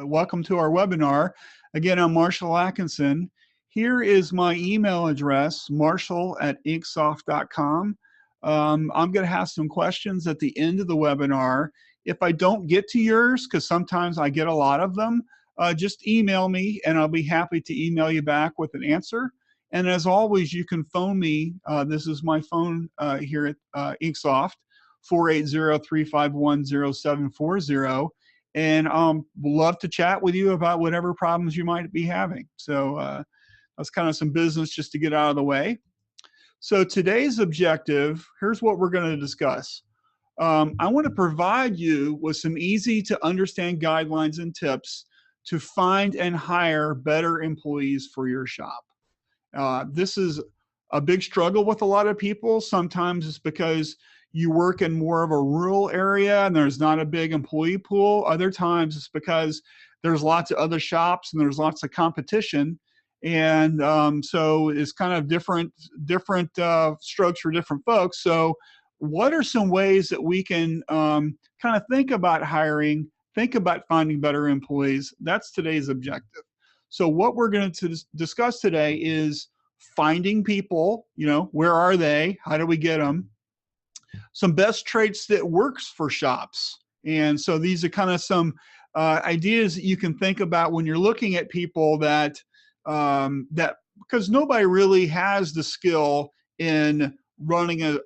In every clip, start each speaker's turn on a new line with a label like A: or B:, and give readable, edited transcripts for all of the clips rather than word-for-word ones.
A: Welcome to our webinar. Again, I'm Marshall Atkinson. Here is my email address, marshall@inksoft.com. I'm going to have some questions at the end of the webinar. If I don't get to yours, because sometimes I get a lot of them, just email me and I'll be happy to email you back with an answer. And as always, you can phone me. This is my phone here at InkSoft, 480-351-0740. And love to chat with you about whatever problems you might be having. So that's kind of some business just to get out of the way. So today's objective, here's what we're going to discuss. I want to provide you with some easy to understand guidelines and tips to find and hire better employees for your shop. This is a big struggle with a lot of people. Sometimes it's because you work in more of a rural area and there's not a big employee pool. Other times it's because there's lots of other shops and there's lots of competition. And so it's kind of different strokes for different folks. So what are some ways that we can kind of think about hiring, think about finding better employees? That's today's objective. So what we're going to discuss today is finding people, where are they? How do we get them? Some best traits that works for shops. And so these are kind of some ideas that you can think about when you're looking at people that because nobody really has the skill in running a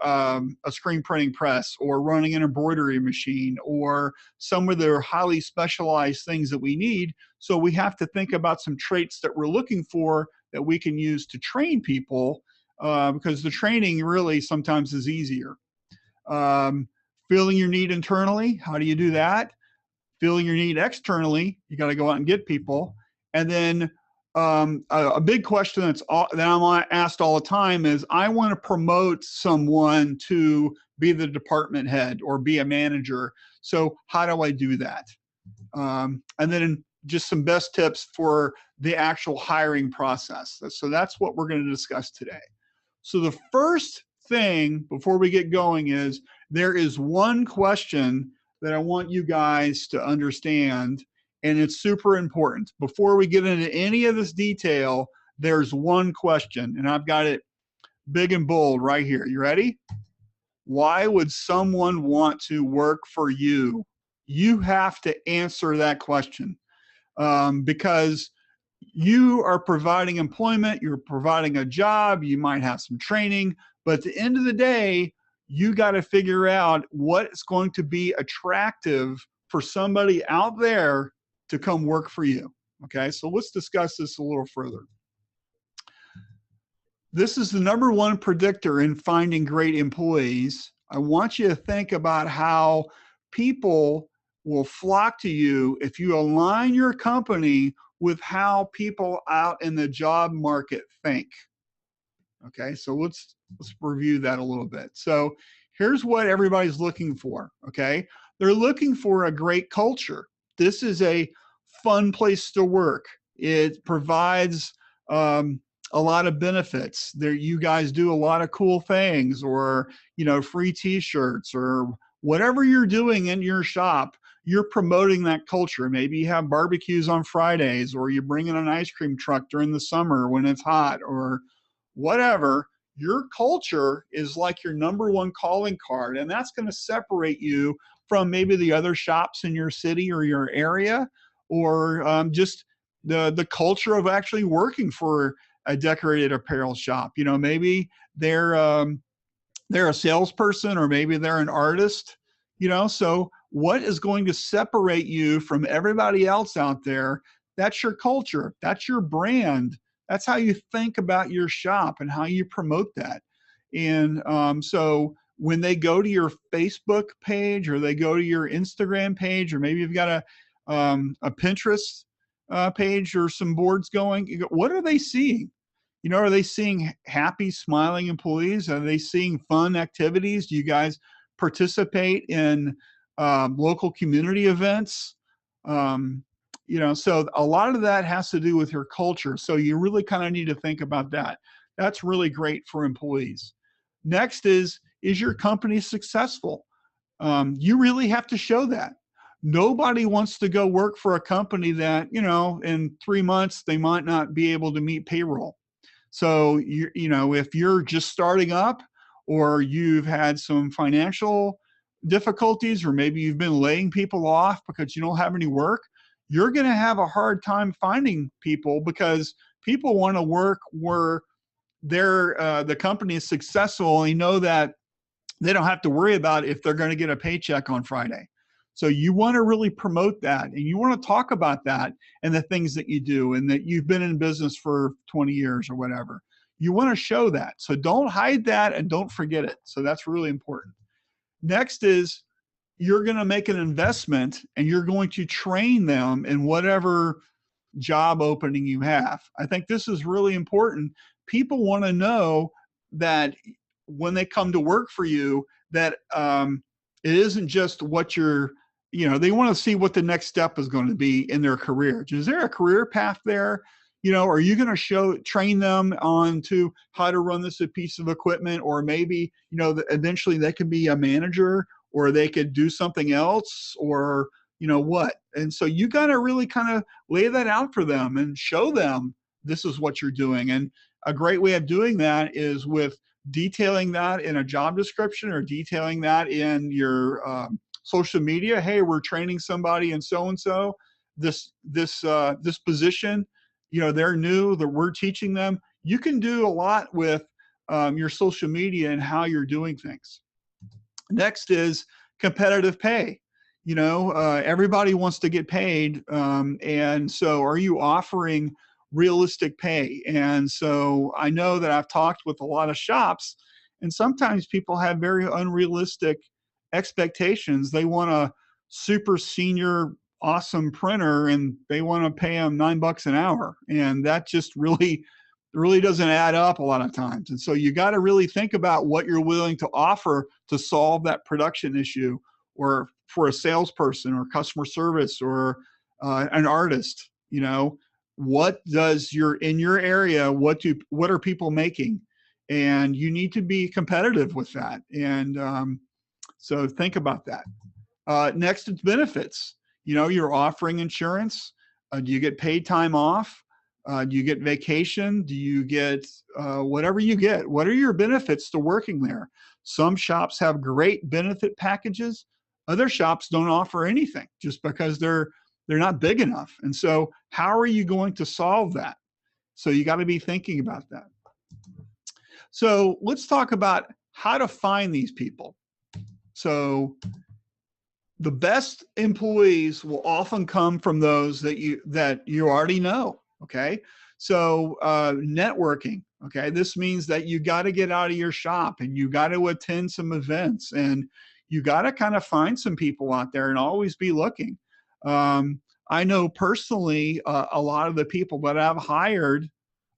A: screen printing press or running an embroidery machine or some of their highly specialized things that we need. So we have to think about some traits that we're looking for that we can use to train people because the training really sometimes is easier. Feeling your need internally, how do you do that? Feeling your need externally, you got to go out and get people. And then a big question that I'm asked all the time is, I want to promote someone to be the department head or be a manager. So how do I do that? And then just some best tips for the actual hiring process. So that's what we're going to discuss today. So the first thing before we get going is there is one question that I want you guys to understand, and it's super important. Before we get into any of this detail, there's one question, and I've got it big and bold right here. You ready? Why would someone want to work for you? You have to answer that question because you are providing employment, you're providing a job, you might have some training, but at the end of the day, you got to figure out what's going to be attractive for somebody out there to come work for you. Okay, so let's discuss this a little further. This is the number one predictor in finding great employees. I want you to think about how people will flock to you if you align your company with how people out in the job market think. Okay, so let's review that a little bit. So here's what everybody's looking for, okay? They're looking for a great culture. This is a fun place to work. It provides a lot of benefits. There, you guys do a lot of cool things, or free t-shirts, or whatever you're doing in your shop, you're promoting that culture. Maybe you have barbecues on Fridays, or you bring in an ice cream truck during the summer when it's hot, or whatever. Your culture is like your number one calling card, and that's going to separate you from maybe the other shops in your city or your area, or just the culture of actually working for a decorated apparel shop. Maybe they're a salesperson, or maybe they're an artist. So what is going to separate you from everybody else out there? That's your culture. That's your brand. That's how you think about your shop and how you promote that. And so when they go to your Facebook page, or they go to your Instagram page, or maybe you've got a Pinterest page or some boards going, what are they seeing? Are they seeing happy, smiling employees? Are they seeing fun activities? Do you guys participate in local community events? So a lot of that has to do with your culture. So you really kind of need to think about that. That's really great for employees. Next is your company successful? You really have to show that. Nobody wants to go work for a company that, in 3 months, they might not be able to meet payroll. So, if you're just starting up or you've had some financial difficulties, or maybe you've been laying people off because you don't have any work, you're going to have a hard time finding people, because people want to work where the company is successful, and they know that they don't have to worry about if they're going to get a paycheck on Friday. So you want to really promote that, and you want to talk about that and the things that you do, and that you've been in business for 20 years or whatever. You want to show that. So don't hide that and don't forget it. So that's really important. Next is, you're going to make an investment and you're going to train them in whatever job opening you have. I think this is really important. People want to know that when they come to work for you, that it isn't just what they want to see what the next step is going to be in their career. Is there a career path there? Are you going to train them on to how to run this piece of equipment, or maybe, eventually they could be a manager, or they could do something else, or what. And so you got to really kind of lay that out for them and show them this is what you're doing. And a great way of doing that is with detailing that in a job description, or detailing that in your social media. Hey, we're training somebody in so-and-so, this position, they're new, that we're teaching them. You can do a lot with your social media and how you're doing things. Next is competitive pay. Everybody wants to get paid. And so are you offering realistic pay? And so I know that I've talked with a lot of shops, and sometimes people have very unrealistic expectations. They want a super senior, awesome printer, and they want to pay them $9 an hour. And that just really doesn't add up a lot of times. And so you got to really think about what you're willing to offer to solve that production issue, or for a salesperson or customer service, or an artist. What does in your area, what are people making? And you need to be competitive with that. And so think about that. Next, it's benefits. You're offering insurance. Do you get paid time off? Do you get vacation? Do you get whatever you get? What are your benefits to working there? Some shops have great benefit packages. Other shops don't offer anything, just because they're not big enough. And so how are you going to solve that? So you got to be thinking about that. So let's talk about how to find these people. So the best employees will often come from those that you already know. Okay. So networking. Okay. This means that you got to get out of your shop, and you got to attend some events, and you got to kind of find some people out there, and always be looking. I know personally, a lot of the people that I've hired,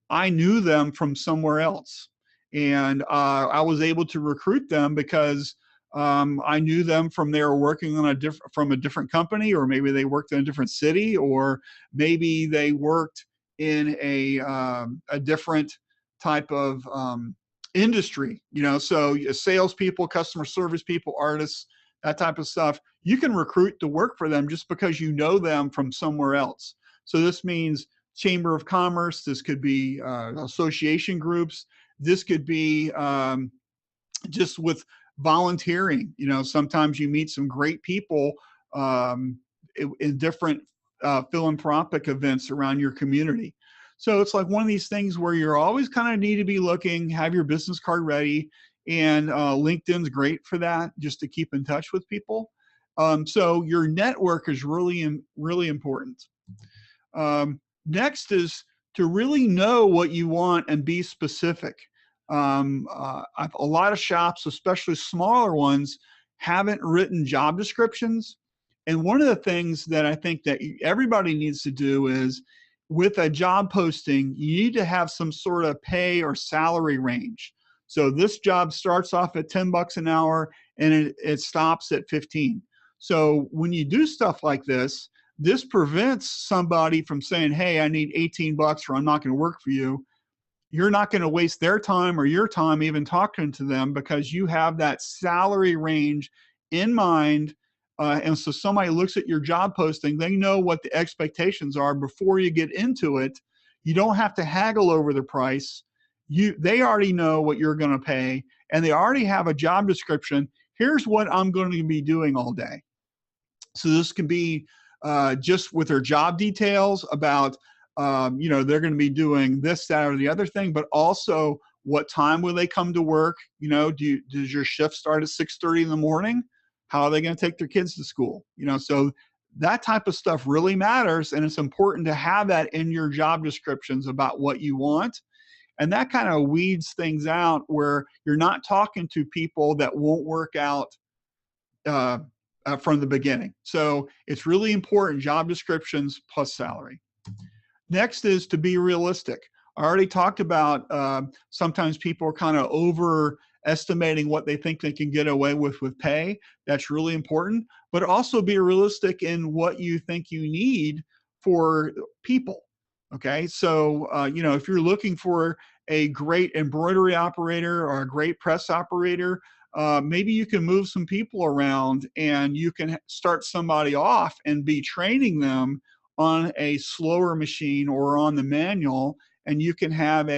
A: I knew them from somewhere else. And I was able to recruit them because I knew them from, they were working on from a different company, or maybe they worked in a different city, or maybe they worked in a different type of industry, so salespeople, customer service people, artists, that type of stuff. You can recruit to work for them just because you know them from somewhere else. So this means Chamber of Commerce. This could be association groups. This could be just with volunteering. Sometimes you meet some great people in different philanthropic events around your community. So it's like one of these things where you're always kind of need to be looking, have your business card ready, and LinkedIn's great for that, just to keep in touch with people. So your network is really, really important. Next is to really know what you want and be specific. A lot of shops, especially smaller ones, haven't written job descriptions. And one of the things that I think that everybody needs to do is, with a job posting, you need to have some sort of pay or salary range. So this job starts off at $10 an hour, and it stops at 15. So when you do stuff like this prevents somebody from saying, hey, I need $18, or I'm not going to work for you. You're not going to waste their time or your time even talking to them, because you have that salary range in mind. And so somebody looks at your job posting, they know what the expectations are before you get into it. You don't have to haggle over the price. They already know what you're going to pay, and they already have a job description. Here's what I'm going to be doing all day. So this can be just with their job details about, they're going to be doing this, that, or the other thing, but also what time will they come to work? Does your shift start at 6:30 in the morning? How are they going to take their kids to school? So that type of stuff really matters, and it's important to have that in your job descriptions about what you want. And that kind of weeds things out where you're not talking to people that won't work out from the beginning. So it's really important, job descriptions plus salary. Next is to be realistic. I already talked about sometimes people are kind of overestimating what they think they can get away with pay. That's really important, but also be realistic in what you think you need for people. Okay, so if you're looking for a great embroidery operator or a great press operator, maybe you can move some people around and you can start somebody off and be training them on a slower machine or on the manual, and you can have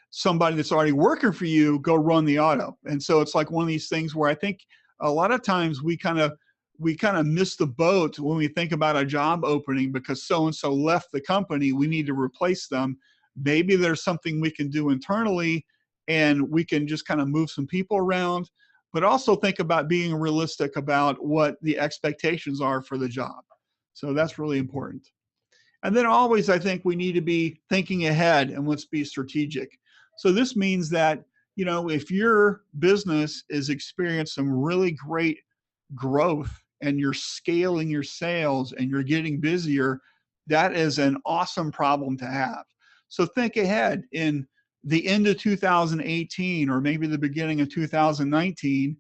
A: somebody that's already working for you go run the auto. And so it's like one of these things where I think a lot of times we kind of miss the boat when we think about a job opening because so-and-so left the company, we need to replace them. Maybe there's something we can do internally and we can just kind of move some people around, but also think about being realistic about what the expectations are for the job. So that's really important. And then always, I think we need to be thinking ahead and let's be strategic. So this means that, if your business is experiencing some really great growth and you're scaling your sales and you're getting busier, that is an awesome problem to have. So think ahead in the end of 2018 or maybe the beginning of 2019.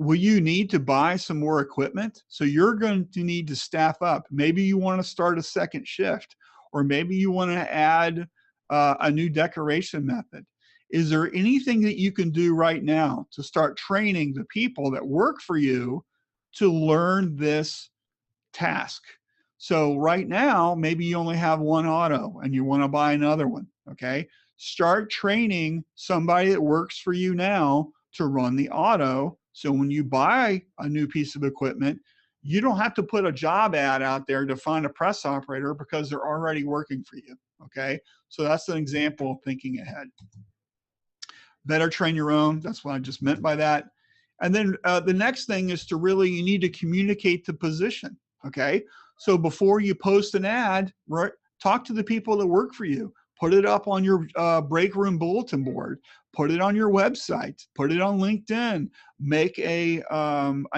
A: Will you need to buy some more equipment? So you're going to need to staff up. Maybe you want to start a second shift, or maybe you want to add a new decoration method. Is there anything that you can do right now to start training the people that work for you to learn this task? So right now, maybe you only have one auto and you want to buy another one, okay? Start training somebody that works for you now to run the auto. So when you buy a new piece of equipment, you don't have to put a job ad out there to find a press operator because they're already working for you, okay? So that's an example of thinking ahead. Better train your own. That's what I just meant by that. And then the next thing is you need to communicate the position, okay? So before you post an ad, right, talk to the people that work for you. Put it up on your break room bulletin board. Put it on your website. Put it on LinkedIn. Make a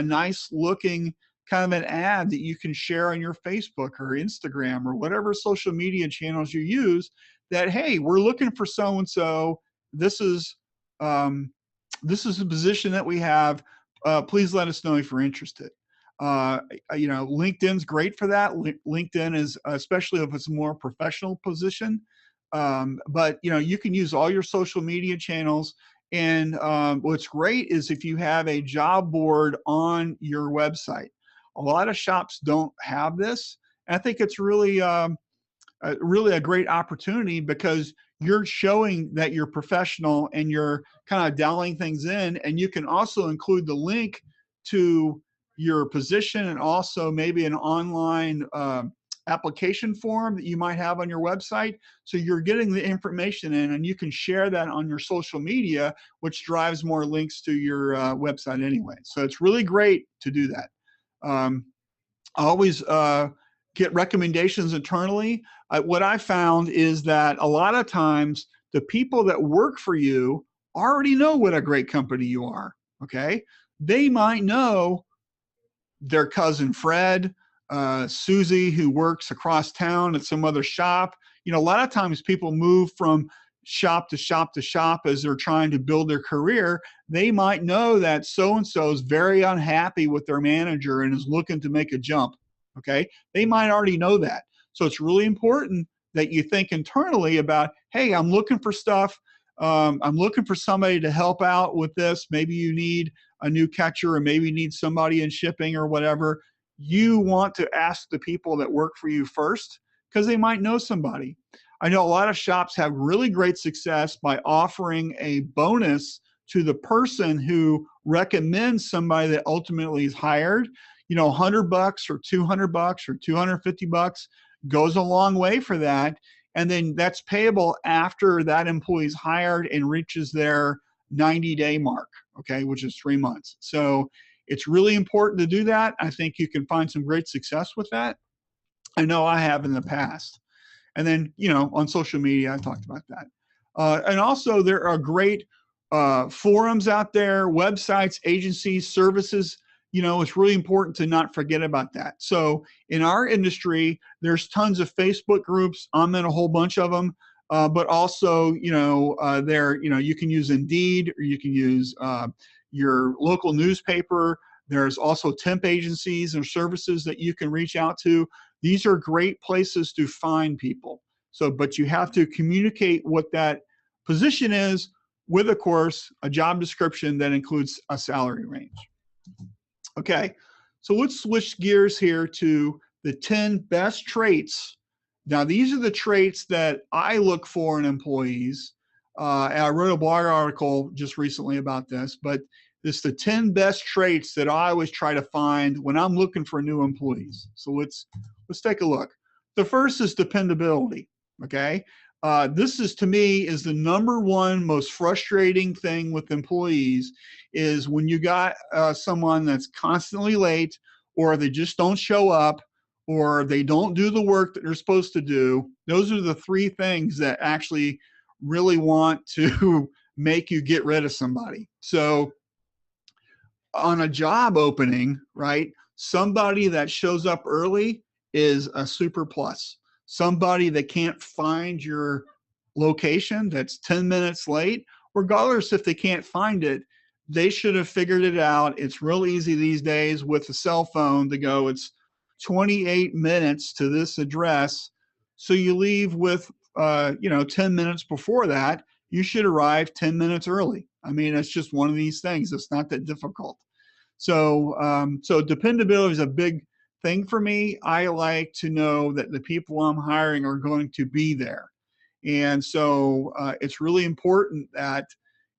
A: nice looking kind of an ad that you can share on your Facebook or Instagram or whatever social media channels you use. That, hey, we're looking for so and so. This is a position that we have. Please let us know if you're interested. LinkedIn's great for that. LinkedIn is, especially if it's a more professional position. But you can use all your social media channels. And what's great is if you have a job board on your website. A lot of shops don't have this. And I think it's really a great opportunity because you're showing that you're professional and you're kind of dialing things in, and you can also include the link to your position and also maybe an online application form that you might have on your website. So you're getting the information in and you can share that on your social media, which drives more links to your website anyway. So it's really great to do that. I always get recommendations internally. What I found is that a lot of times the people that work for you already know what a great company you are, okay? They might know their cousin Fred, Susie, who works across town at some other shop. A lot of times people move from shop to shop to shop as they're trying to build their career. They might know that so-and-so is very unhappy with their manager and is looking to make a jump, okay? They might already know that. So it's really important that you think internally about, hey, I'm looking for stuff. I'm looking for somebody to help out with this. Maybe you need a new catcher, or maybe you need somebody in shipping or whatever. You want to ask the people that work for you first, because they might know somebody. I know a lot of shops have really great success by offering a bonus to the person who recommends somebody that ultimately is hired. You know, $100 or $200 or $250 goes a long way for that. And then that's payable after that employee's hired and reaches their 90-day mark, okay, which is 3 months. So it's really important to do that. I think you can find some great success with that. I know I have in the past. And then, you know, on social media, I talked about that. And also there are great forums out there, websites, agencies, services. You know, it's really important to not forget about that. So in our industry, there's tons of Facebook groups. I'm in a whole bunch of them. But also, you know, you can use Indeed, or you can use your local newspaper. There's also temp agencies and services that you can reach out to. These are great places to find people. So, but you have to communicate what that position is with, of course, a job description that includes a salary range. Okay, so let's switch gears here to the 10 best traits. Now, these are the traits that I look for in employees. And I wrote a blog article just recently about this, but it's the 10 best traits that I always try to find when I'm looking for new employees. So let's take a look. The first is dependability, okay? This is, to me, is the #1 most frustrating thing with employees, is when you got someone that's constantly late, or they just don't show up, or they don't do the work that they're supposed to do. Those are the 3 things that actually really want to make you get rid of somebody. So on a job opening, right, somebody that shows up early is a super plus. Somebody that can't find your location, that's 10 minutes late, regardless if they can't find it, they should have figured it out. It's real easy these days with a cell phone to go, it's 28 minutes to this address. So you leave with, 10 minutes before that. You should arrive 10 minutes early. I mean, it's just one of these things. It's not that difficult. So, so dependability is a big thing for me. I like to know that the people I'm hiring are going to be there. And so it's really important that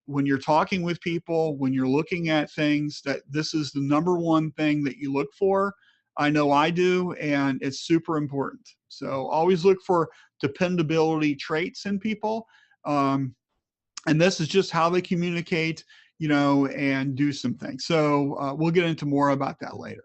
A: when you're talking with people, when you're looking at things, that this is the #1 thing that you look for. I know I do, and it's super important. So always look for dependability traits in people. And this is just how they communicate, you know, and do some things. So we'll get into more about that later.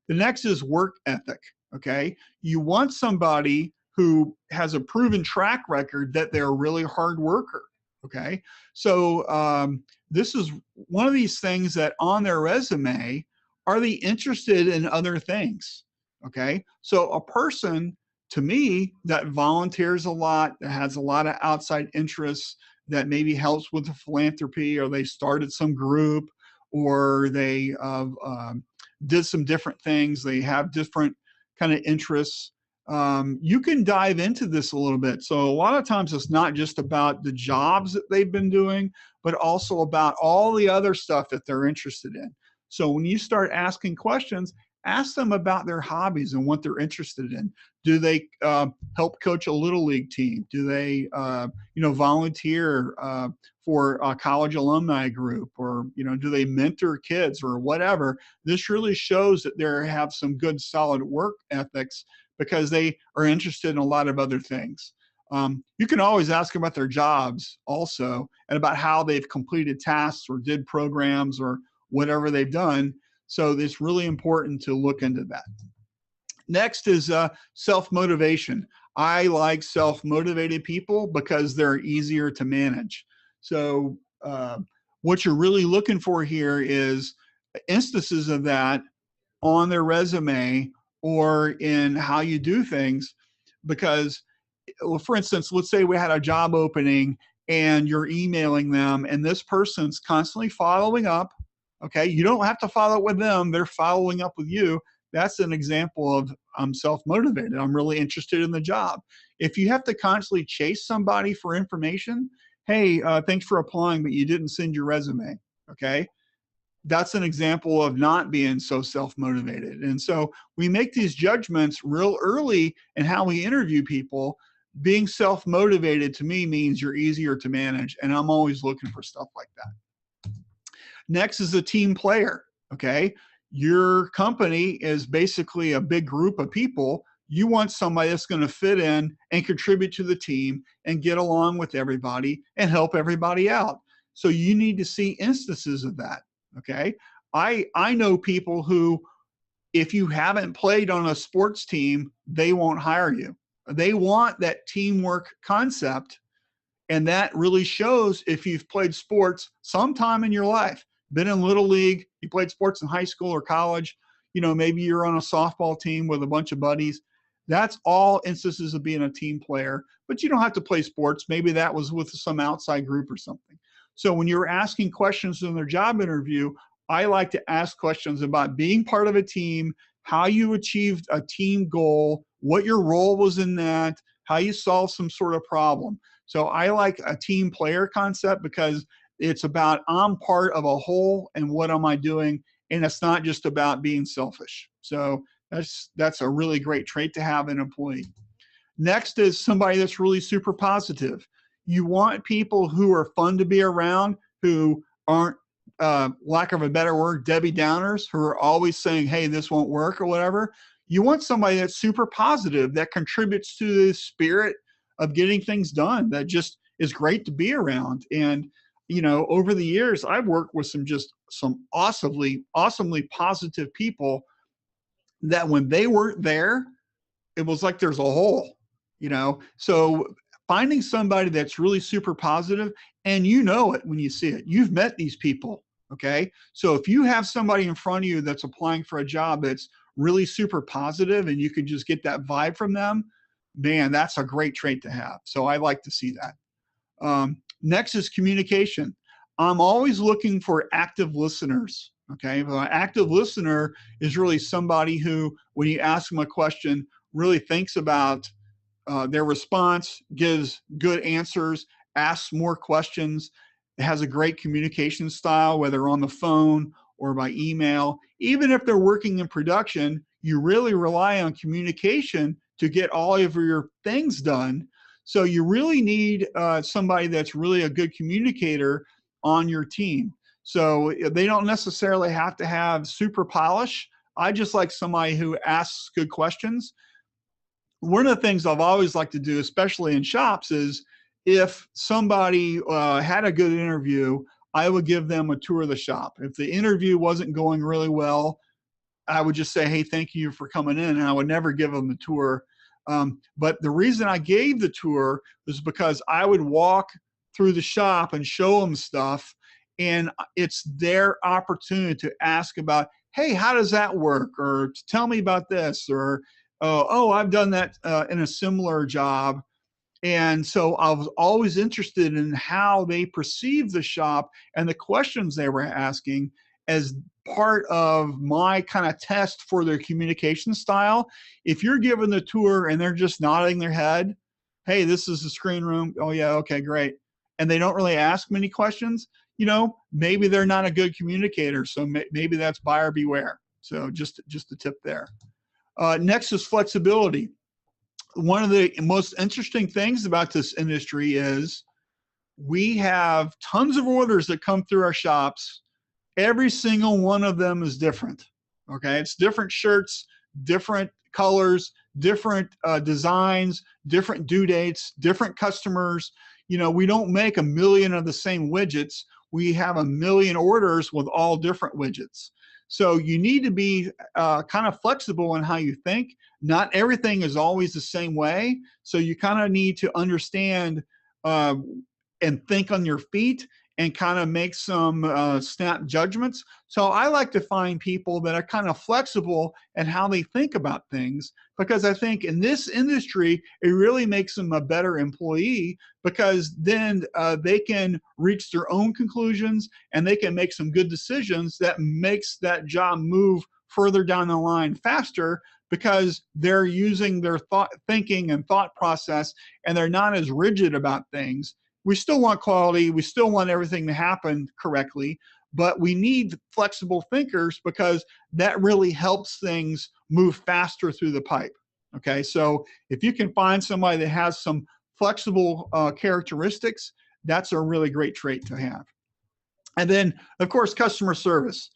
A: The next is work ethic, okay? You want somebody who has a proven track record that they're a really hard worker, okay? So this is one of these things that on their resume, are they interested in other things, okay? So a person, to me, that volunteers a lot, that has a lot of outside interests, that maybe helps with the philanthropy, or they started some group, or they did some different things, they have different kind of interests. You can dive into this a little bit. So a lot of times it's not just about the jobs that they've been doing, but also about all the other stuff that they're interested in. So when you start asking questions, ask them about their hobbies and what they're interested in. Do they help coach a little league team? Do they, volunteer for a college alumni group, or do they mentor kids or whatever? This really shows that they have some good, solid work ethics, because they are interested in a lot of other things. You can always ask them about their jobs also, and about how they've completed tasks or did programs or whatever they've done. So it's really important to look into that. Next is self-motivation. I like self-motivated people because they're easier to manage. So what you're really looking for here is instances of that on their resume or in how you do things. Because, for instance, let's say we had a job opening and you're emailing them, and this person's constantly following up. Okay, you don't have to follow up with them, they're following up with you. That's an example of I'm self-motivated. I'm really interested in the job. If you have to constantly chase somebody for information, hey, thanks for applying, but you didn't send your resume. Okay. That's an example of not being so self-motivated. And so we make these judgments real early in how we interview people. Being self-motivated to me means you're easier to manage. And I'm always looking for stuff like that. Next is a team player. Okay. Your company is basically a big group of people. You want somebody that's going to fit in and contribute to the team and get along with everybody and help everybody out. So you need to see instances of that. Okay. I know people who, if you haven't played on a sports team, they won't hire you. They want that teamwork concept. And that really shows if you've played sports sometime in your life, been in little league, you played sports in high school or college, you know, maybe you're on a softball team with a bunch of buddies. That's all instances of being a team player, but you don't have to play sports. Maybe that was with some outside group or something. So when you're asking questions in their job interview, I like to ask questions about being part of a team, how you achieved a team goal, what your role was in that, how you solved some sort of problem. So I like a team player concept because it's about I'm part of a whole and what am I doing? And it's not just about being selfish. So that's a really great trait to have in an employee. Next is somebody that's really super positive. You want people who are fun to be around, who aren't, lack of a better word, Debbie Downers, who are always saying, hey, this won't work or whatever. You want somebody that's super positive, that contributes to the spirit of getting things done, that just is great to be around. And, you know, over the years, I've worked with some awesomely positive people that when they weren't there, it was like there's a hole, you know? So finding somebody that's really super positive, and you know it when you see it. You've met these people, okay? So if you have somebody in front of you that's applying for a job that's really super positive and you can just get that vibe from them, man, that's a great trait to have. So I like to see that. Next is communication. I'm always looking for active listeners. Okay, well, an active listener is really somebody who, when you ask them a question, really thinks about their response, gives good answers, asks more questions, has a great communication style, whether on the phone or by email. Even if they're working in production, you really rely on communication to get all of your things done. So you really need somebody that's really a good communicator on your team. So they don't necessarily have to have super polish. I just like somebody who asks good questions. One of the things I've always liked to do, especially in shops, is if somebody had a good interview, I would give them a tour of the shop. If the interview wasn't going really well, I would just say, hey, thank you for coming in. And I would never give them the tour. But the reason I gave the tour was because I would walk through the shop and show them stuff. And it's their opportunity to ask about, hey, how does that work? Or tell me about this. Or, oh, I've done that in a similar job. And so I was always interested in how they perceived the shop and the questions they were asking as part of my kind of test for their communication style. If you're giving the tour and they're just nodding their head, hey, this is the screen room. Oh yeah, okay, great. And they don't really ask many questions, you know, maybe they're not a good communicator. So maybe that's buyer beware. So just a tip there. Next is flexibility. One of the most interesting things about this industry is we have tons of orders that come through our shops. Every single one of them is different. Okay, it's different shirts, different colors, different designs, different due dates, different customers. You know, we don't make a million of the same widgets. We have a million orders with all different widgets. So you need to be kind of flexible in how you think. Not everything is always the same way. So you kind of need to understand and think on your feet and kind of make some snap judgments. So I like to find people that are kind of flexible in how they think about things, because I think in this industry, it really makes them a better employee, because then they can reach their own conclusions and they can make some good decisions that makes that job move further down the line faster, because they're using their thinking and thought process, and they're not as rigid about things, we still want quality. We still want everything to happen correctly, but we need flexible thinkers because that really helps things move faster through the pipe. Okay, so if you can find somebody that has some flexible characteristics, that's a really great trait to have. And then, of course, customer service.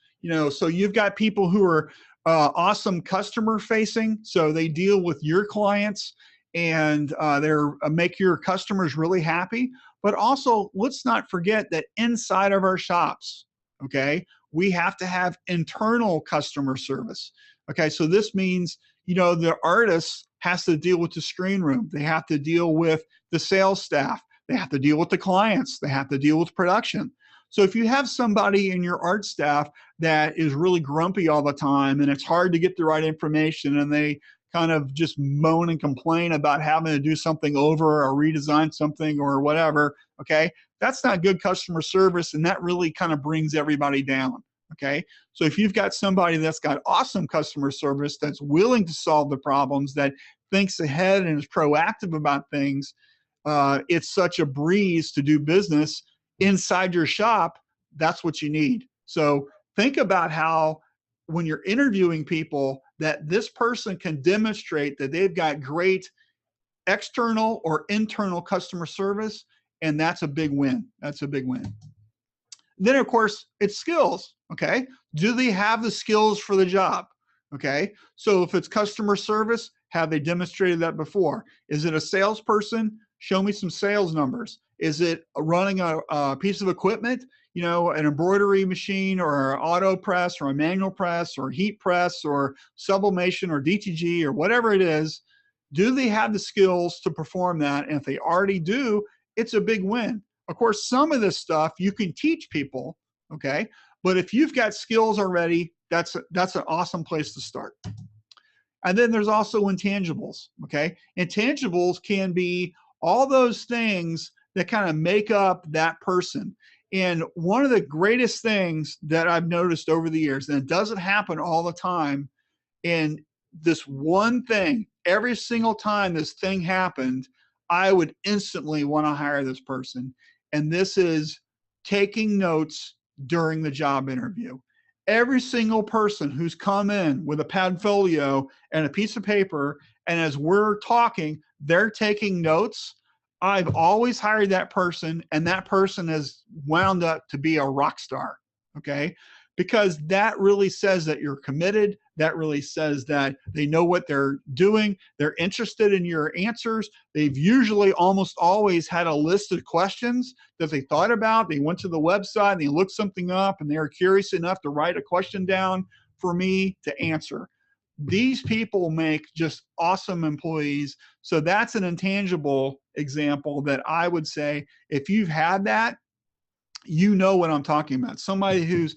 A: So you've got people who are awesome customer facing, so they deal with your clients and they're make your customers really happy. But also, let's not forget that inside of our shops, okay, we have to have internal customer service. Okay, so this means, the artist has to deal with the screen room. They have to deal with the sales staff. They have to deal with the clients. They have to deal with production. So if you have somebody in your art staff that is really grumpy all the time and it's hard to get the right information and they kind of just moan and complain about having to do something over or redesign something or whatever, okay, that's not good customer service, and that really kind of brings everybody down. Okay, so if you've got somebody that's got awesome customer service, that's willing to solve the problems, that thinks ahead and is proactive about things, it's such a breeze to do business inside your shop. That's what you need. So think about how, when you're interviewing people, that this person can demonstrate that they've got great external or internal customer service, and that's a big win. That's a big win. Then, of course, it's skills. Okay, do they have the skills for the job? Okay, so if it's customer service, have they demonstrated that before? Is it a salesperson? Show me some sales numbers. Is it running a piece of equipment, an embroidery machine or an auto press or a manual press or heat press or sublimation or DTG or whatever it is? Do they have the skills to perform that? And if they already do, it's a big win. Of course, some of this stuff you can teach people, okay? But if you've got skills already, that's an awesome place to start. And then there's also intangibles, okay? Intangibles can be all those things that kind of make up that person. And one of the greatest things that I've noticed over the years, and it doesn't happen all the time, and this one thing, every single time this thing happened, I would instantly want to hire this person. And this is taking notes during the job interview. Every single person who's come in with a padfolio and a piece of paper, and as we're talking, they're taking notes, I've always hired that person, and that person has wound up to be a rock star, okay? Because that really says that you're committed. That really says that they know what they're doing. They're interested in your answers. They've usually almost always had a list of questions that they thought about. They went to the website and they looked something up, and they were curious enough to write a question down for me to answer. These people make just awesome employees. So that's an intangible example that I would say, if you've had that, you know what I'm talking about. Somebody who's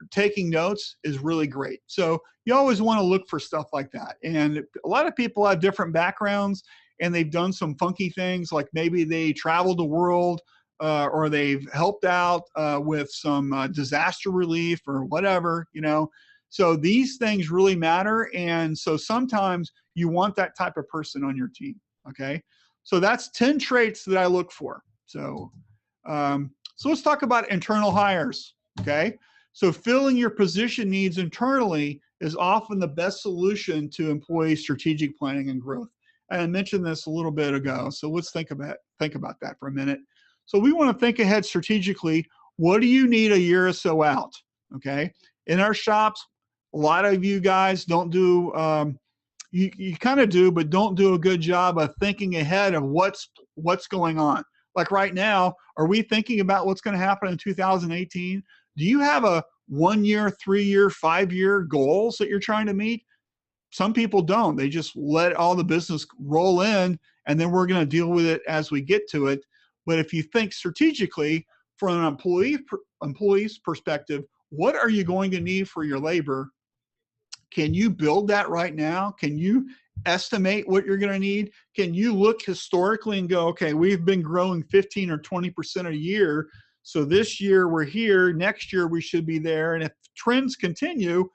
A: taking notes is really great. So you always want to look for stuff like that. And a lot of people have different backgrounds, and they've done some funky things, like maybe they traveled the world, or they've helped out with some disaster relief or whatever, So these things really matter. And so sometimes you want that type of person on your team. Okay. So that's 10 traits that I look for. So let's talk about internal hires. Okay. So filling your position needs internally is often the best solution to employee strategic planning and growth. And I mentioned this a little bit ago. So let's think about that for a minute. So we want to think ahead strategically. What do you need a year or so out? Okay. In our shops, a lot of you guys don't do, you kind of do, but don't do a good job of thinking ahead of what's going on. Like right now, are we thinking about what's going to happen in 2018? Do you have a 1 year, 3 year, 5 year goals that you're trying to meet? Some people don't. They just let all the business roll in, and then we're going to deal with it as we get to it. But if you think strategically from an employee's perspective, what are you going to need for your labor? Can you build that right now? Can you estimate what you're going to need? Can you look historically and go, okay, we've been growing 15 or 20% a year. So this year we're here, next year we should be there. And if trends continue,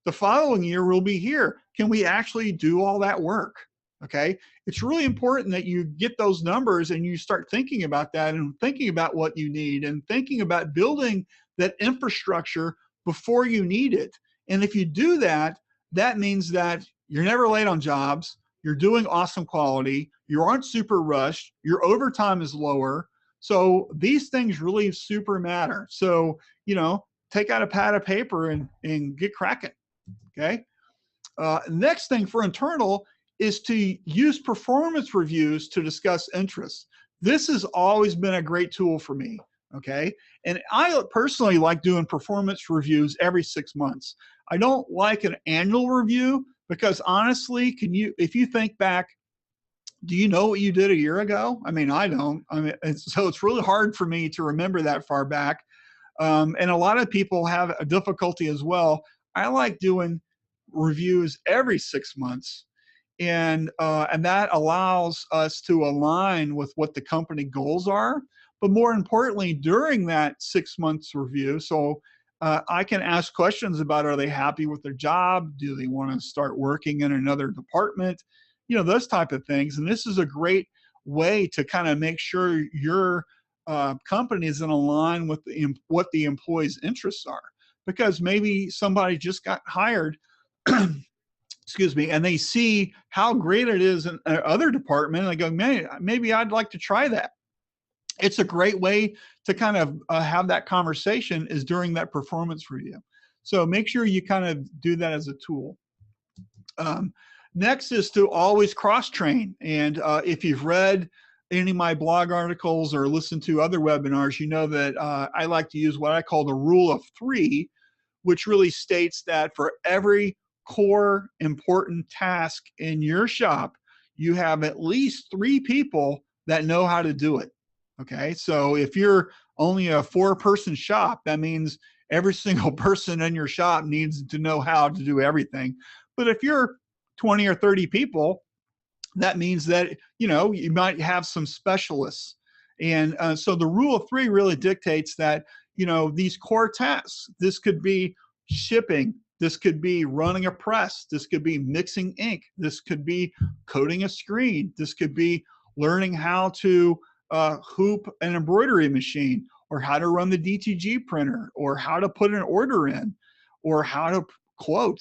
A: the following year we'll be here. Can we actually do all that work? Okay. It's really important that you get those numbers and you start thinking about that and thinking about what you need and thinking about building that infrastructure before you need it. And if you do that, that means that you're never late on jobs, you're doing awesome quality, you aren't super rushed, your overtime is lower. So these things really super matter. So, take out a pad of paper and get cracking. Okay. Next thing for internal is to use performance reviews to discuss interests. This has always been a great tool for me. Okay. And I personally like doing performance reviews every 6 months. I don't like an annual review because honestly, if you think back, do you know what you did a year ago? I mean, I don't. So it's really hard for me to remember that far back. And a lot of people have a difficulty as well. I like doing reviews every 6 months, and that allows us to align with what the company goals are. But more importantly, during that 6 months review, so I can ask questions about, are they happy with their job? Do they want to start working in another department? Those type of things. And this is a great way to kind of make sure your company is in line with what the employee's interests are. Because maybe somebody just got hired, excuse me, and they see how great it is in another department, and they go, man, maybe I'd like to try that. It's a great way to kind of have that conversation is during that performance review. So make sure you kind of do that as a tool. Next is to always cross-train. And if you've read any of my blog articles or listened to other webinars, you know that I like to use what I call the rule of 3, which really states that for every core important task in your shop, you have at least 3 people that know how to do it. Okay, so if you're only a 4-person shop, that means every single person in your shop needs to know how to do everything. But if you're 20 or 30 people, that means that, you might have some specialists. And so the rule of 3 really dictates that, these core tasks, this could be shipping, this could be running a press, this could be mixing ink, this could be coding a screen, this could be learning how to hoop an embroidery machine, or how to run the DTG printer, or how to put an order in, or how to quote.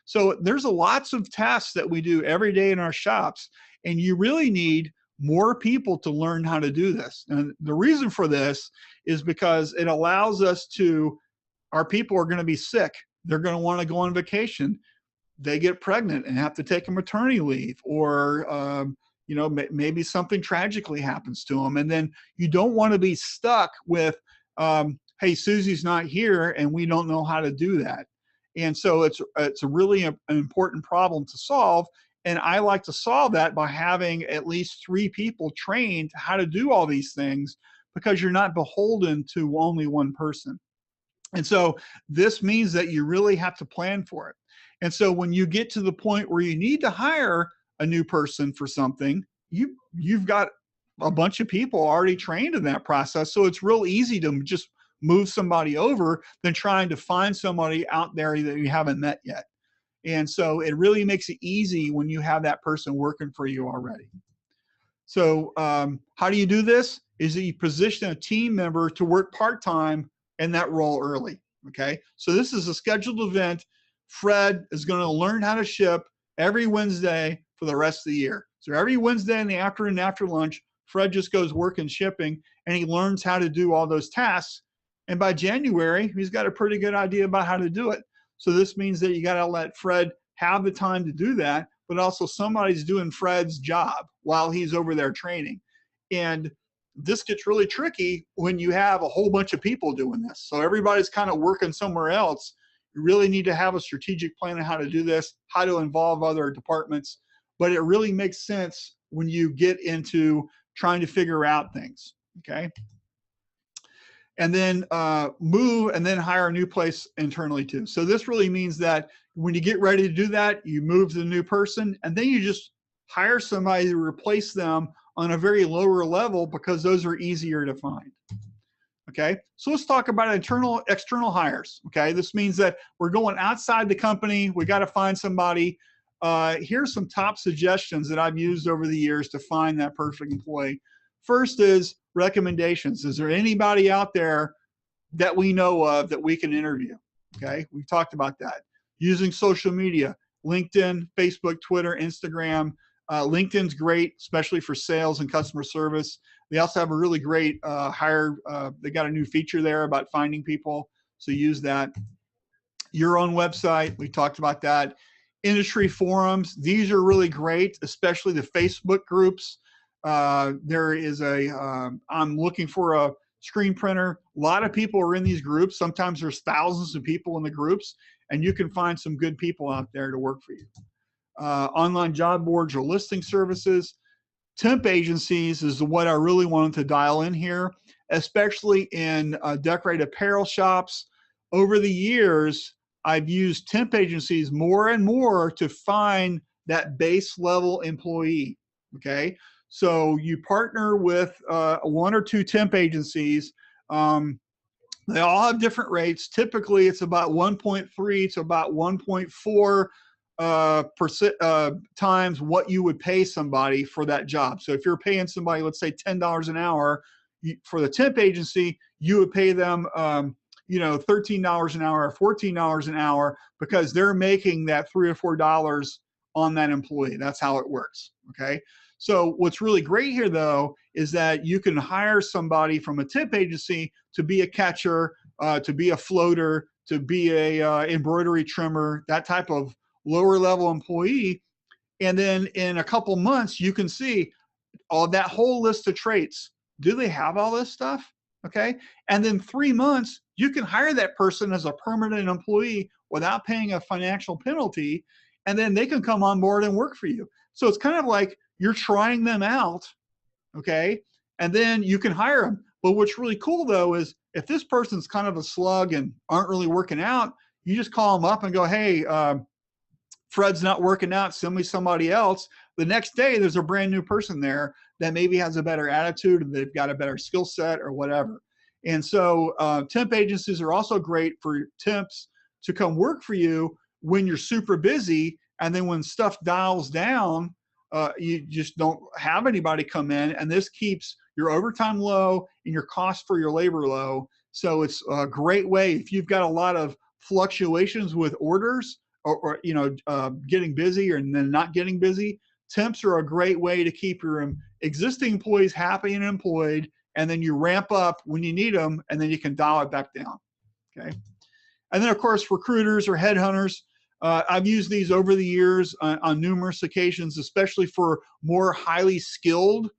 A: So there's lots of tasks that we do every day in our shops, and you really need more people to learn how to do this. And the reason for this is because it allows us to, our people are going to be sick. They're going to want to go on vacation. They get pregnant and have to take a maternity leave, or, maybe something tragically happens to them. And then you don't want to be stuck with, hey, Susie's not here and we don't know how to do that. And so it's a really an important problem to solve. And I like to solve that by having at least 3 people trained how to do all these things, because you're not beholden to only one person. And so this means that you really have to plan for it. And so when you get to the point where you need to hire a new person for something, you've got a bunch of people already trained in that process. So it's real easy to just move somebody over than trying to find somebody out there that you haven't met yet. And so it really makes it easy when you have that person working for you already. So how do you do this? Is that you position a team member to work part-time in that role early. Okay, so this is a scheduled event. Fred is going to learn how to ship every Wednesday for the rest of the year. So every Wednesday in the afternoon after lunch, Fred just goes working shipping, and he learns how to do all those tasks. And by January, he's got a pretty good idea about how to do it. So this means that you got to let Fred have the time to do that, but also somebody's doing Fred's job while he's over there training. And this gets really tricky when you have a whole bunch of people doing this. So everybody's kind of working somewhere else. You really need to have a strategic plan on how to do this, how to involve other departments. But it really makes sense when you get into trying to figure out things. Okay. And then move and then hire a new place internally too. So this really means that when you get ready to do that, you move to the new person, and then you just hire somebody to replace them on a very lower level, because those are easier to find. Okay, so let's talk about external hires. Okay, this means that we're going outside the company. We got to find somebody. here's some top suggestions that I've used over the years to find that perfect employee. First is recommendations. Is there anybody out there that we know of that we can interview? Okay, we've talked about that. Using social media, LinkedIn, Facebook, Twitter, Instagram. LinkedIn's great, especially for sales and customer service. They also have a really great they got a new feature there about finding people, so use that. Your own website, we talked about that. Industry forums, these are really great, especially the Facebook groups. There is I'm looking for a screen printer. A lot of people are in these groups. Sometimes there's thousands of people in the groups, and you can find some good people out there to work for you. Online job boards or listing services. Temp agencies is what I really wanted to dial in here, especially in decorated apparel shops. Over the years, I've used temp agencies more and more to find that base level employee, okay? So you partner with 1 or 2 temp agencies. They all have different rates. Typically, it's about 1.3 to about 1.4 times what you would pay somebody for that job. So if you're paying somebody, let's say $10 an hour, for the temp agency, you would pay them $13 an hour or $14 an hour because they're making that $3 or $4 on that employee. That's how it works. Okay. So what's really great here though is that you can hire somebody from a temp agency to be a catcher, to be a floater, to be a embroidery trimmer, that type of lower level employee. And then in a couple months, you can see all that whole list of traits. Do they have all this stuff? Okay. And then 3 months, you can hire that person as a permanent employee without paying a financial penalty. And then they can come on board and work for you. So it's kind of like you're trying them out. Okay. And then you can hire them. But what's really cool though is if this person's kind of a slug and aren't really working out, you just call them up and go, hey, Fred's not working out, send me somebody else. The next day, there's a brand new person there that maybe has a better attitude and they've got a better skill set or whatever. And so temp agencies are also great for temps to come work for you when you're super busy. And then when stuff dials down, you just don't have anybody come in. And this keeps your overtime low and your cost for your labor low. So it's a great way if you've got a lot of fluctuations with orders, or getting busy or then not getting busy. Temps are a great way to keep your existing employees happy and employed, and then you ramp up when you need them, and then you can dial it back down. Okay. And then of course, recruiters or headhunters. I've used these over the years on numerous occasions, especially for more highly skilled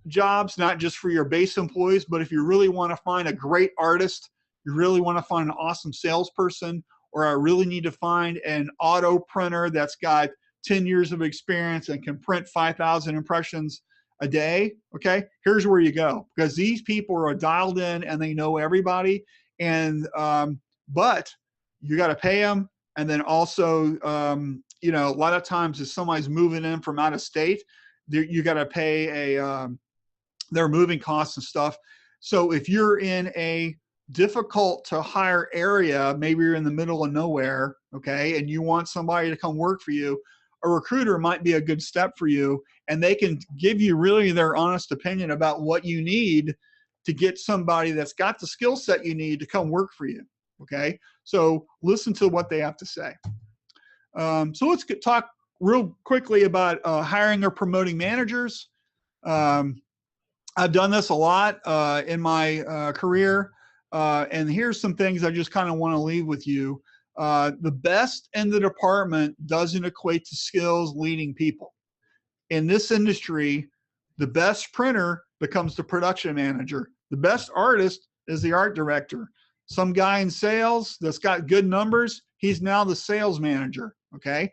A: jobs, not just for your base employees, but if you really want to find a great artist, you really want to find an awesome salesperson, or I really need to find an auto printer that's got 10 years of experience and can print 5,000 impressions a day, okay, here's where you go, because these people are dialed in and they know everybody. And but you got to pay them. And then also, a lot of times if somebody's moving in from out of state, you got to pay their moving costs and stuff. So if you're in a difficult to hire area, maybe you're in the middle of nowhere, okay, and you want somebody to come work for you, a recruiter might be a good step for you, and they can give you really their honest opinion about what you need to get somebody that's got the skill set you need to come work for you, okay? So listen to what they have to say. So let's talk real quickly about hiring or promoting managers. I've done this a lot in my career. And here's some things I just kind of want to leave with you. The best in the department doesn't equate to skills leading people. In this industry, the best printer becomes the production manager. The best artist is the art director. Some guy in sales that's got good numbers, he's now the sales manager, okay?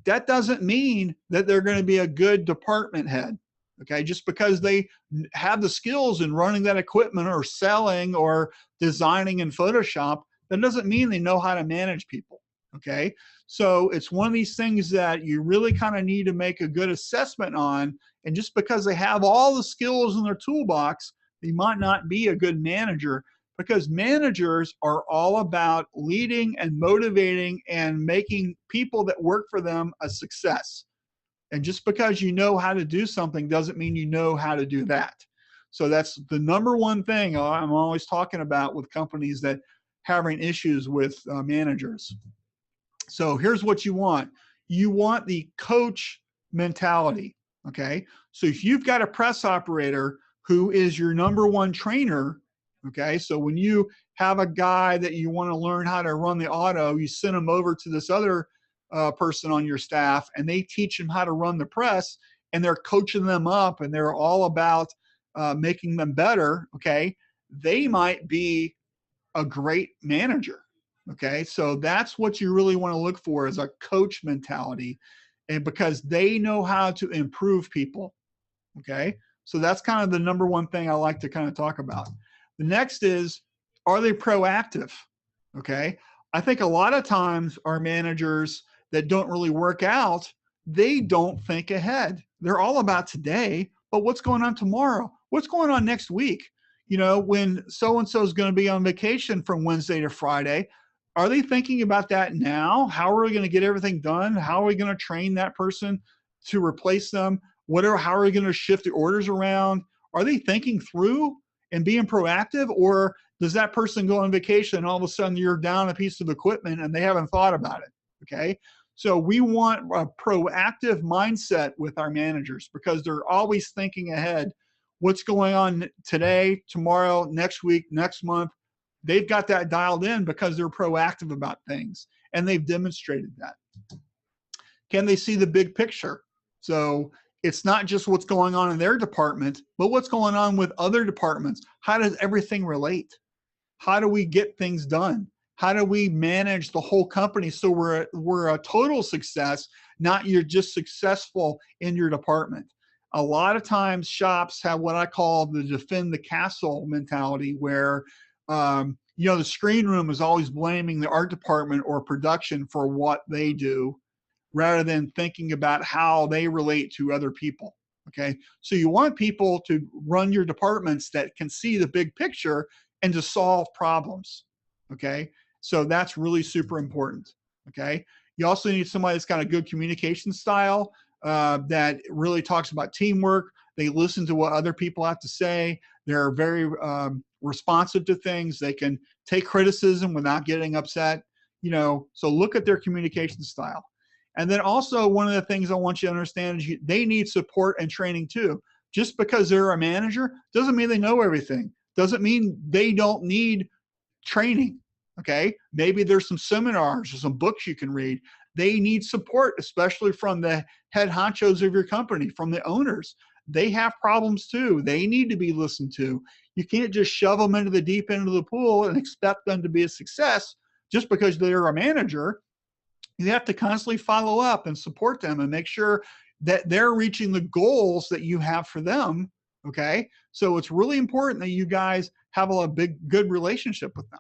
A: That doesn't mean that they're going to be a good department head. Okay, just because they have the skills in running that equipment or selling or designing in Photoshop, that doesn't mean they know how to manage people. Okay, so it's one of these things that you really kind of need to make a good assessment on. And just because they have all the skills in their toolbox, they might not be a good manager. because managers are all about leading and motivating and making people that work for them a success. And just because you know how to do something doesn't mean you know how to do that. So that's the number one thing I'm always talking about with companies that having issues with managers. So here's what you want. You want the coach mentality, okay? So if you've got a press operator who is your number one trainer, okay? So when you have a guy that you want to learn how to run the auto, you send him over to this other person on your staff, and they teach them how to run the press, and they're coaching them up, and they're all about making them better, okay? They might be a great manager, okay? So that's what you really want to look for, is a coach mentality, and because they know how to improve people, okay? So that's kind of the number one thing I like to kind of talk about. The next is, are they proactive? Okay. I think a lot of times our managers that don't really work out, they don't think ahead. They're all about today, but what's going on tomorrow? What's going on next week? You know, when so-and-so is going to be on vacation from Wednesday to Friday, are they thinking about that now? How are we going to get everything done? How are we going to train that person to replace them? How are we going to shift the orders around? Are they thinking through and being proactive, or does that person go on vacation and all of a sudden you're down a piece of equipment and they haven't thought about it? Okay. So we want a proactive mindset with our managers because they're always thinking ahead. What's going on today, tomorrow, next week, next month? They've got that dialed in because they're proactive about things, and they've demonstrated that. Can they see the big picture? So it's not just what's going on in their department, but what's going on with other departments. How does everything relate? How do we get things done? How do we manage the whole company so we're a total success, not you're just successful in your department? A lot of times shops have what I call the defend the castle mentality, where you know, the screen room is always blaming the art department or production for what they do, rather than thinking about how they relate to other people. Okay. So you want people to run your departments that can see the big picture and to solve problems. Okay. So that's really super important. Okay. You also need somebody that's got a good communication style that really talks about teamwork. They listen to what other people have to say. They're very responsive to things. They can take criticism without getting upset. You know, so look at their communication style. And then also, one of the things I want you to understand is they need support and training too. Just because they're a manager doesn't mean they know everything. Doesn't mean they don't need training. Okay. Maybe there's some seminars or some books you can read. They need support, especially from the head honchos of your company, from the owners. They have problems too. They need to be listened to. You can't just shove them into the deep end of the pool and expect them to be a success just because they're a manager. You have to constantly follow up and support them and make sure that they're reaching the goals that you have for them. Okay. So it's really important that you guys have a good relationship with them.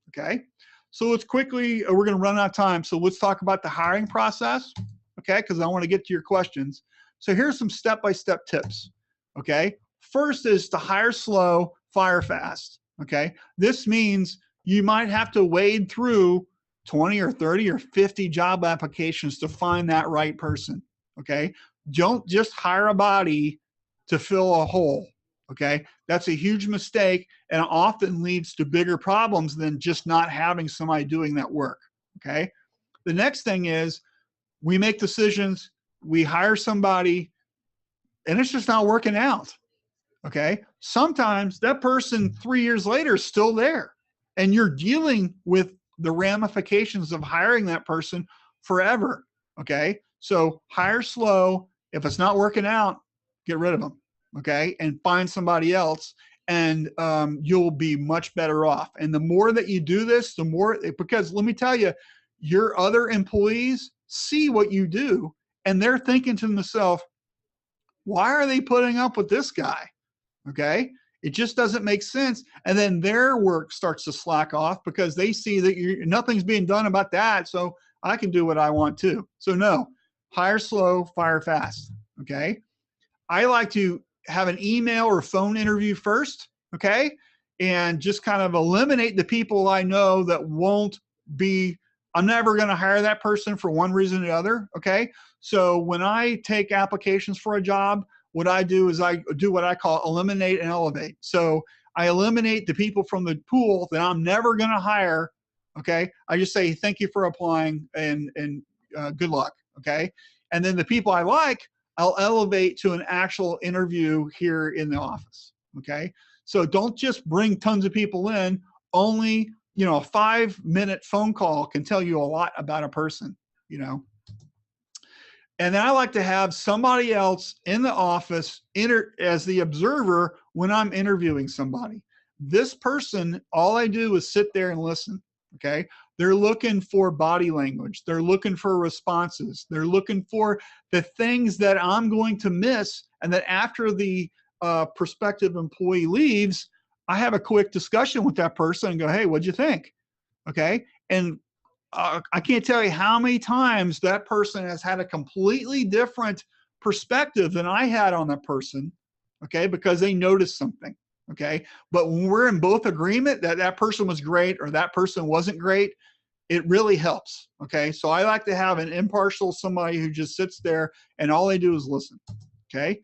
A: Okay. So let's quickly, we're going to run out of time. So let's talk about the hiring process. Okay. Because I want to get to your questions. So here's some step-by-step tips. Okay. First is to hire slow, fire fast. Okay. This means you might have to wade through 20 or 30 or 50 job applications to find that right person. Okay. Don't just hire a body to fill a hole. Okay. That's a huge mistake and often leads to bigger problems than just not having somebody doing that work. Okay. The next thing is we make decisions, we hire somebody, and it's just not working out. Okay. Sometimes that person 3 years later is still there, and you're dealing with the ramifications of hiring that person forever. Okay. So hire slow. If it's not working out, get rid of them. Okay. And find somebody else, and you'll be much better off. And the more that you do this, the more, because let me tell you, your other employees see what you do and they're thinking to themselves, why are they putting up with this guy? Okay. It just doesn't make sense. And then their work starts to slack off because they see that nothing's being done about that. So I can do what I want to. So no, hire slow, fire fast. Okay. I like to have an email or phone interview first. Okay. and just kind of eliminate the people I know that won't be, I'm never going to hire that person for one reason or the other. Okay. So when I take applications for a job, what I do is I do what I call eliminate and elevate. So I eliminate the people from the pool that I'm never going to hire. Okay. I just say, thank you for applying and good luck. Okay. And then the people I like, I'll elevate to an actual interview here in the office. Okay. So don't just bring tons of people in. Only, a 5-minute phone call can tell you a lot about a person, And then I like to have somebody else in the office as the observer when I'm interviewing somebody. This person, all I do is sit there and listen. Okay. They're looking for body language. They're looking for responses. They're looking for the things that I'm going to miss. And that after the prospective employee leaves, I have a quick discussion with that person and go, hey, what'd you think? Okay. And I can't tell you how many times that person has had a completely different perspective than I had on that person. Okay. Because they noticed something. Okay. But when we're in both agreement that that person was great or that person wasn't great, it really helps. Okay. So I like to have an impartial somebody who just sits there and all they do is listen. Okay.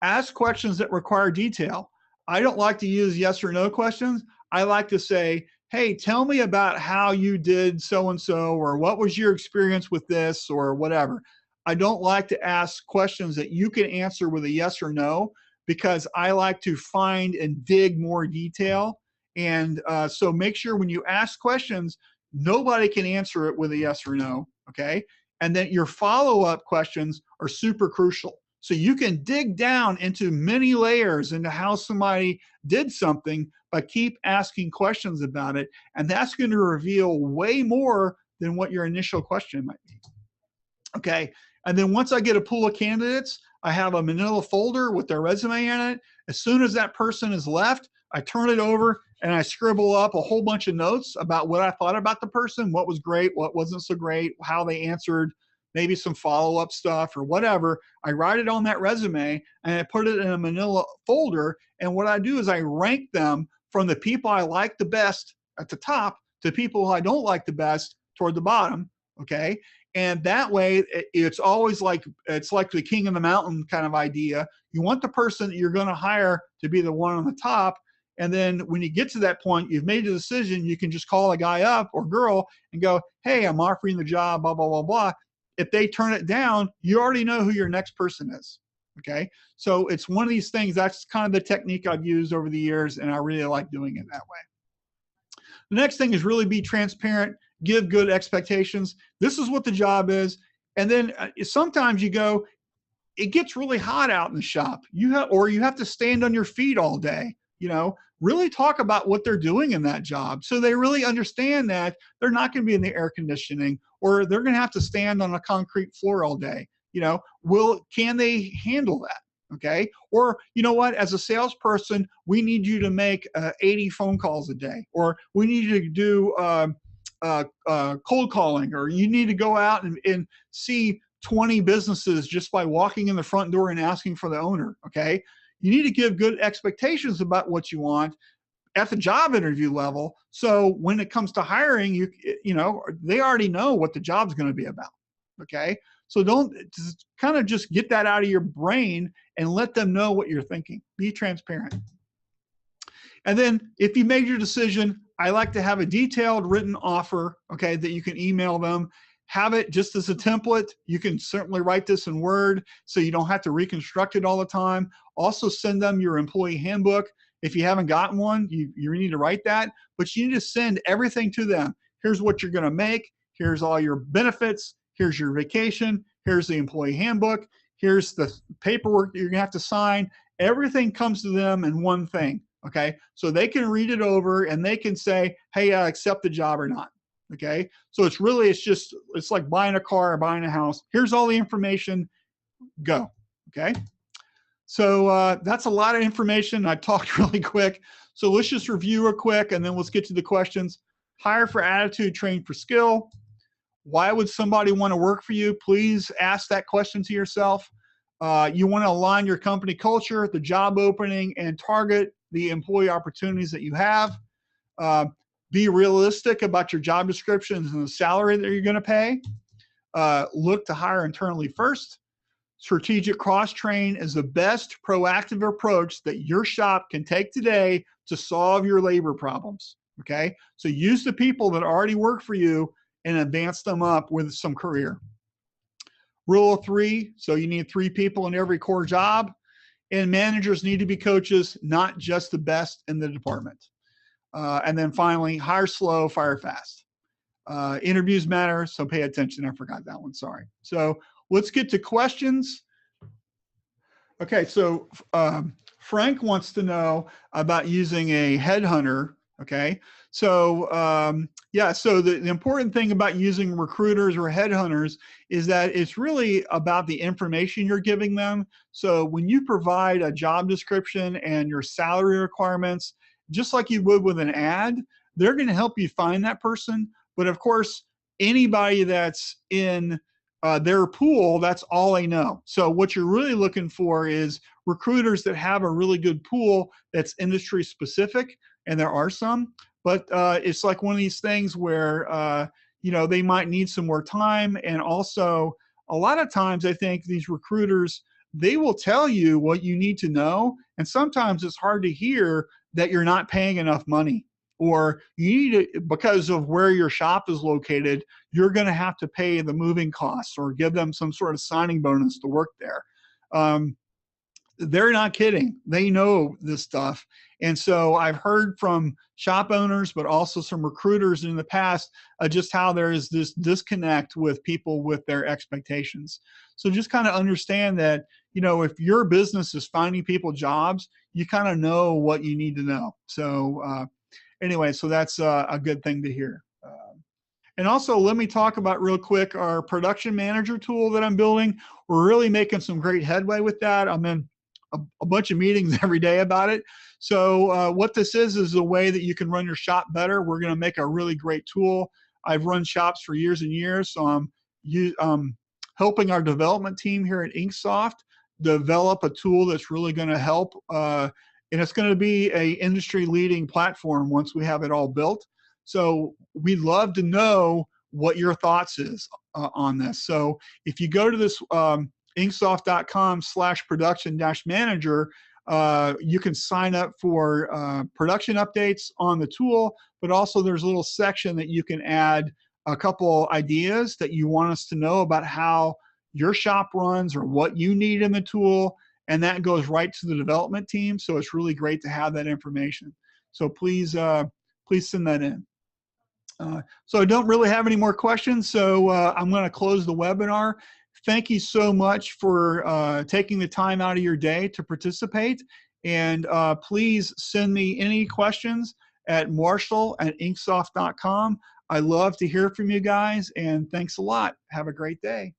A: Ask questions that require detail. I don't like to use yes or no questions. I like to say, hey, tell me about how you did so-and-so, or what was your experience with this, or whatever. I don't like to ask questions that you can answer with a yes or no, because I like to find and dig more detail. And so make sure when you ask questions, nobody can answer it with a yes or no, okay? And then your follow-up questions are super crucial. So you can dig down into many layers into how somebody did something, but keep asking questions about it. And that's going to reveal way more than what your initial question might be. Okay. And then once I get a pool of candidates, I have a manila folder with their resume in it. As soon as that person is left, I turn it over and I scribble up a whole bunch of notes about what I thought about the person, what was great, what wasn't so great, how they answered, maybe some follow-up stuff or whatever. I write it on that resume and I put it in a manila folder. And what I do is I rank them from the people I like the best at the top to people I don't like the best toward the bottom. Okay. And that way it's always like, it's like the king of the mountain kind of idea. You want the person that you're going to hire to be the one on the top. And then when you get to that point, you've made a decision, you can just call a guy up or girl and go, hey, I'm offering the job, blah, blah, blah, blah. If they turn it down, you already know who your next person is. Okay. So it's one of these things. That's kind of the technique I've used over the years, and I really like doing it that way. The next thing is really be transparent, give good expectations. This is what the job is. And then sometimes you go, it gets really hot out in the shop. You have to stand on your feet all day. Really talk about what they're doing in that job, so they really understand that they're not going to be in the air conditioning, or they're going to have to stand on a concrete floor all day. Can they handle that? Okay. Or, you know what, as a salesperson, we need you to make 80 phone calls a day, or we need you to do cold calling, or you need to go out and see 20 businesses just by walking in the front door and asking for the owner. Okay. You need to give good expectations about what you want at the job interview level. So when it comes to hiring, they already know what the job's going to be about. Okay. So don't just get that out of your brain and let them know what you're thinking. Be transparent. And then if you made your decision, I like to have a detailed written offer, okay, that you can email them. Have it just as a template. You can certainly write this in Word so you don't have to reconstruct it all the time. Also send them your employee handbook. If you haven't gotten one, you need to write that, but you need to send everything to them. Here's what you're going to make. Here's all your benefits. Here's your vacation. Here's the employee handbook. Here's the paperwork that you're going to have to sign. Everything comes to them in one thing. Okay. So they can read it over and they can say, hey, I accept the job or not. Okay. So it's like buying a car or buying a house. Here's all the information. Go. Okay. So that's a lot of information. I talked really quick. So let's just review real quick and then let's get to the questions. Hire for attitude, train for skill. Why would somebody want to work for you? Please ask that question to yourself. You want to align your company culture, the job opening, and target the employee opportunities that you have. Be realistic about your job descriptions and the salary that you're going to pay. Look to hire internally first. Strategic cross-train is the best proactive approach that your shop can take today to solve your labor problems. Okay, so use the people that already work for you and advance them up with some career. Rule of 3, so you need 3 people in every core job, and managers need to be coaches, not just the best in the department. And then finally, hire slow, fire fast. Interviews matter, so pay attention. I forgot that one, sorry. So let's get to questions. Okay, so Frank wants to know about using a headhunter. Okay, so yeah, so the important thing about using recruiters or headhunters is that it's really about the information you're giving them. So when you provide a job description and your salary requirements, just like you would with an ad, they're going to help you find that person. But of course, anybody that's in their pool, that's all they know. So what you're really looking for is recruiters that have a really good pool that's industry specific, and there are some, but it's like one of these things where you know, they might need some more time. And also a lot of times I think these recruiters, they will tell you what you need to know, and sometimes it's hard to hear that you're not paying enough money, or you need to, because of where your shop is located, you're going to have to pay the moving costs or give them some sort of signing bonus to work there. They're not kidding. They know this stuff. And so I've heard from shop owners, but also some recruiters in the past, just how there is this disconnect with people with their expectations. So just kind of understand that, you know, if your business is finding people jobs, you kind of know what you need to know. So anyway, so that's a good thing to hear. And also, let me talk about real quick our production manager tool that I'm building. We're really making some great headway with that. I'm in a bunch of meetings every day about it. So what this is a way that you can run your shop better. We're going to make a really great tool. I've run shops for years and years, so I'm helping our development team here at InkSoft develop a tool that's really going to help. And it's going to be a industry-leading platform once we have it all built. So we'd love to know what your thoughts is on this. So if you go to this inksoft.com/production-manager, you can sign up for production updates on the tool, but also there's a little section that you can add a couple ideas that you want us to know about how your shop runs or what you need in the tool, and that goes right to the development team. So it's really great to have that information. So please send that in. So I don't really have any more questions, so I'm going to close the webinar. Thank you so much for taking the time out of your day to participate. And please send me any questions at marshall@inksoft.com. I love to hear from you guys, and thanks a lot. Have a great day.